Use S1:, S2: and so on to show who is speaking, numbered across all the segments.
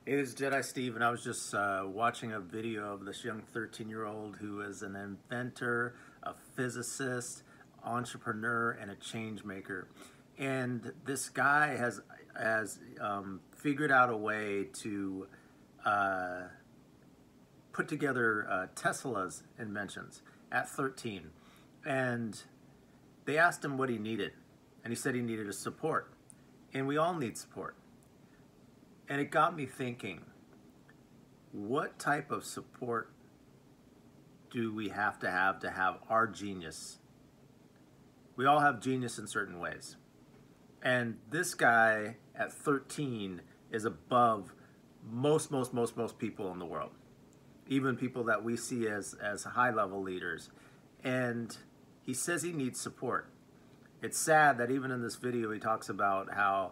S1: It is Jedi Steve, and I was just watching a video of this young 13-year-old who is an inventor, a physicist, entrepreneur, and a change maker. And this guy has figured out a way to put together Tesla's inventions at 13. And they asked him what he needed, and he said he needed a support. And we all need support. And it got me thinking, what type of support do we have to have our genius? We all have genius in certain ways. And this guy at 13 is above most people in the world. Even people that we see as high-level leaders. And he says he needs support. It's sad that even in this video he talks about how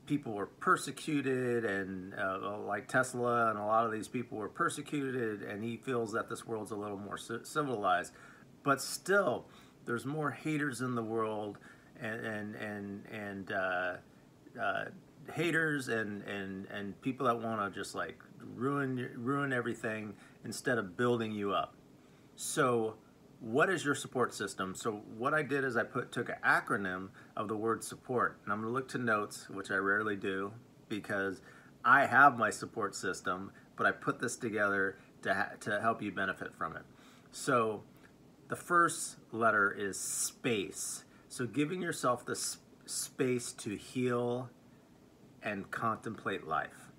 S1: people were persecuted, and like Tesla and a lot of these people were persecuted, and he feels that this world's a little more civilized. But still, there's more haters in the world, and haters and people that want to just like ruin everything instead of building you up. So what is your support system? So what I did is I took an acronym of the word support, and I'm going to look to notes, which I rarely do because I have my support system, but I put this together to help you benefit from it. So the first letter is space. So giving yourself the space to heal and contemplate life.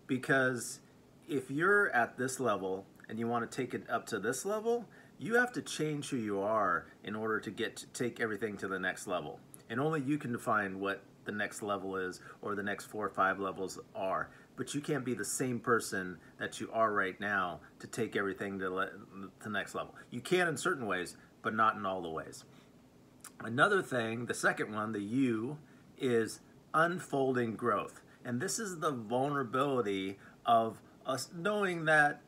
S1: Because if you're at this level and you want to take it up to this level, you have to change who you are in order to take everything to the next level. And only you can define what the next level is, or the next 4 or 5 levels are. But you can't be the same person that you are right now to take everything to the next level. You can in certain ways, but not in all the ways. Another thing, the second one, the U, is unfolding growth. And this is the vulnerability of us knowing that,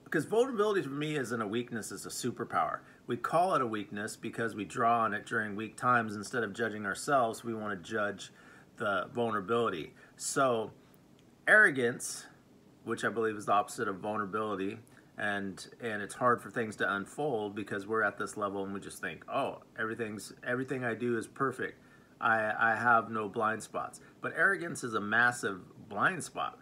S1: because vulnerability for me isn't a weakness, it's a superpower. We call it a weakness because we draw on it during weak times. Instead of judging ourselves, we want to judge the vulnerability. So arrogance, which I believe is the opposite of vulnerability, and it's hard for things to unfold because we're at this level and we just think, oh, everything I do is perfect. I have no blind spots. But arrogance is a massive blind spot.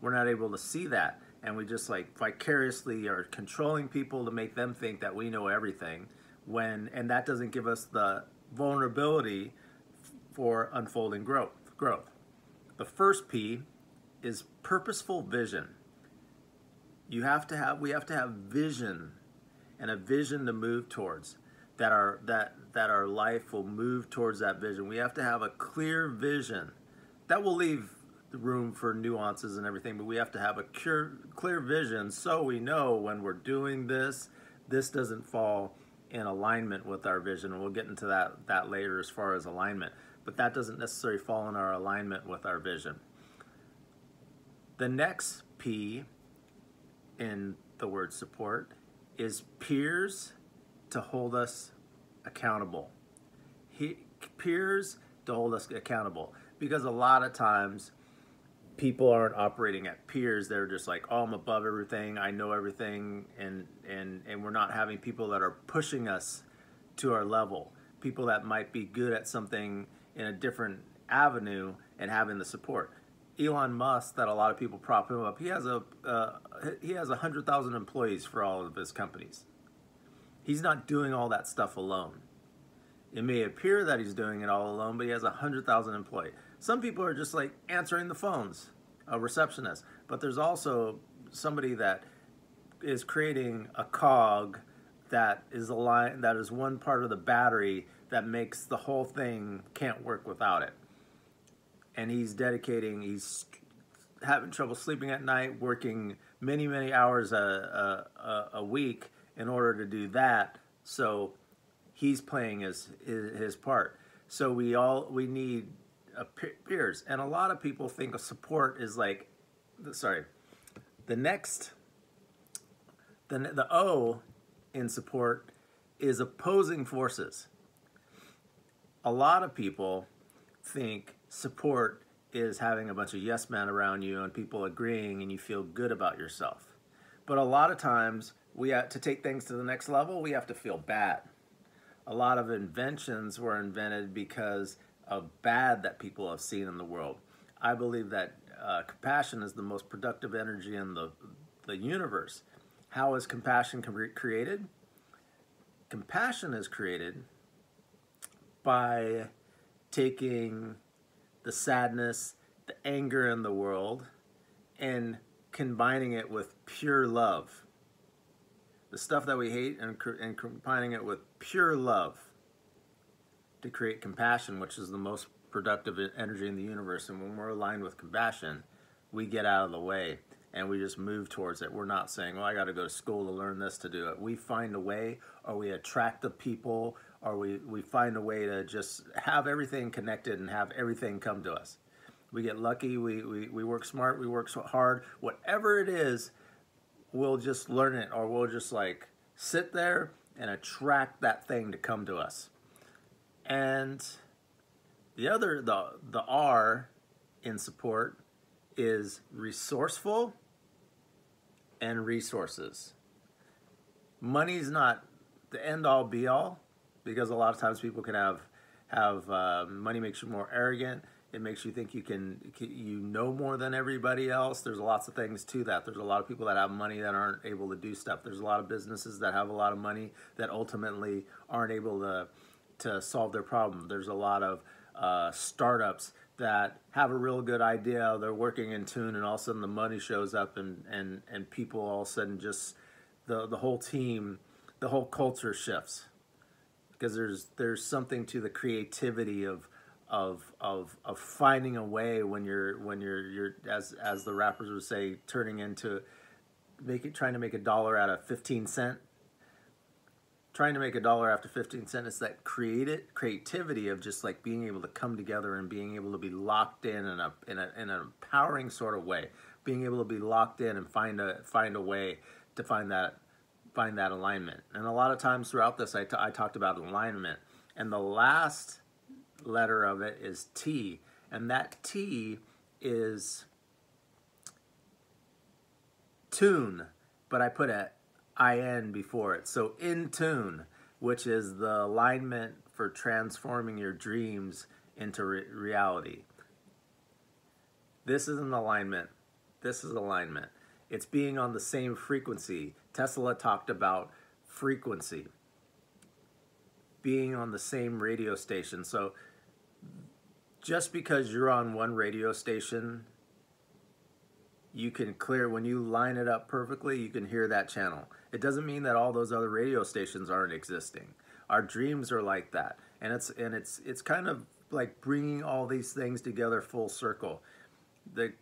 S1: We're not able to see that. And we just like vicariously are controlling people to make them think that we know everything, and that doesn't give us the vulnerability for unfolding growth. The first P is purposeful vision. We have to have vision, and a vision to move towards, that our life will move towards that vision. We have to have a clear vision. That will leave room for nuances and everything, but we have to have a clear vision so we know when we're doing this doesn't fall in alignment with our vision. And we'll get into that later as far as alignment, but that doesn't necessarily fall in our alignment with our vision. The next P in the word support is peers to hold us accountable. Peers to hold us accountable, because a lot of times people aren't operating at peers. They're just like, oh, I'm above everything, I know everything, and we're not having people that are pushing us to our level. People that might be good at something in a different avenue and having the support. Elon Musk, that a lot of people prop him up, he has 100,000 employees for all of his companies. He's not doing all that stuff alone. It may appear that he's doing it all alone, but he has 100,000 employees. Some people are just like answering the phones, a receptionist. But there's also somebody that is creating a cog that is one part of the battery that makes the whole thing can't work without it. And he's having trouble sleeping at night, working many hours a week in order to do that. So he's playing his part. So we need peers. And a lot of people think of support is like, the O in support is opposing forces. A lot of people think support is having a bunch of yes men around you and people agreeing and you feel good about yourself. But a lot of times, we have to take things to the next level, we have to feel bad. A lot of inventions were invented because of bad that people have seen in the world. I believe that compassion is the most productive energy in the universe. How is compassion created? Compassion is created by taking the sadness, the anger in the world, and combining it with pure love. The stuff that we hate and combining it with pure love to create compassion, which is the most productive energy in the universe. And when we're aligned with compassion, we get out of the way and we just move towards it. We're not saying, well, I got to go to school to learn this to do it. We find a way, or we attract the people, or we find a way to just have everything connected and have everything come to us. We get lucky, we work smart, we work so hard. Whatever it is, we'll just learn it, or we'll just like sit there and attract that thing to come to us. And the other, the R in support is resourceful and resources. Money's not the end all be all, because a lot of times people can have money makes you more arrogant. It makes you think you know more than everybody else. There's lots of things to that. There's a lot of people that have money that aren't able to do stuff. There's a lot of businesses that have a lot of money that ultimately aren't able to solve their problem. There's a lot of startups that have a real good idea. They're working in tune, and all of a sudden the money shows up, and people all of a sudden just the whole team, the whole culture shifts, because there's something to the creativity of finding a way when you're as the rappers would say, turning into trying to make $1 out of 15 cents. Trying to make $1 after 15 cents. It's that creativity of just like being able to come together and being able to be locked in an empowering sort of way. Being able to be locked in and find a way to find that alignment. And a lot of times throughout this, I talked about alignment, and the last letter of it is T, and that T is tune, but I put a IN before it. So inTune, which is the alignment for transforming your dreams into reality. This is an alignment. This is alignment. It's being on the same frequency. Tesla talked about frequency. Being on the same radio station. So just because you're on one radio station, you can when you line it up perfectly, you can hear that channel. It doesn't mean that all those other radio stations aren't existing. Our dreams are like that. And it's kind of like bringing all these things together full circle.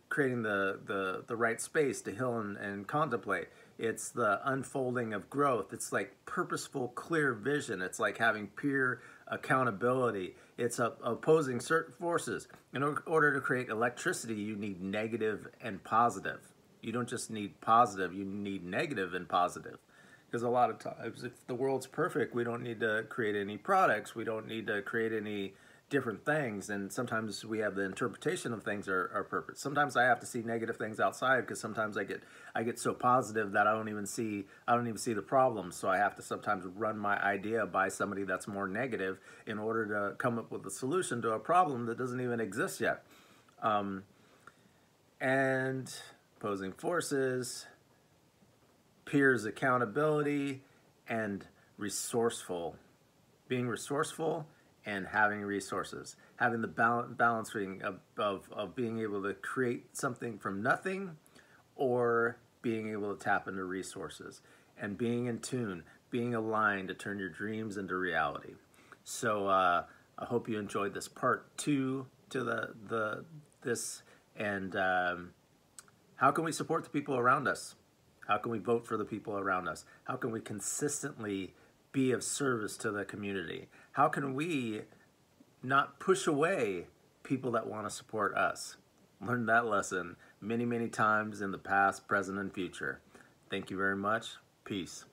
S1: Creating the right space to heal and contemplate. It's the unfolding of growth. It's like purposeful, clear vision. It's like having peer accountability. It's opposing certain forces. In order to create electricity, you need negative and positive. You don't just need positive, you need negative and positive. Because a lot of times, if the world's perfect, we don't need to create any products. We don't need to create any different things, and sometimes we have the interpretation of things are perfect. Sometimes I have to see negative things outside, because sometimes I get so positive that I don't even see the problem. So I have to sometimes run my idea by somebody that's more negative in order to come up with a solution to a problem that doesn't even exist yet. And opposing forces, peers accountability, and resourceful. Being resourceful and having resources, having the balancing of being able to create something from nothing, or being able to tap into resources, and being in tune, being aligned to turn your dreams into reality. So I hope you enjoyed this part 2 to this, and how can we support the people around us? How can we vote for the people around us? How can we consistently be of service to the community? How can we not push away people that want to support us? Learned that lesson many, many times in the past, present, and future. Thank you very much. Peace.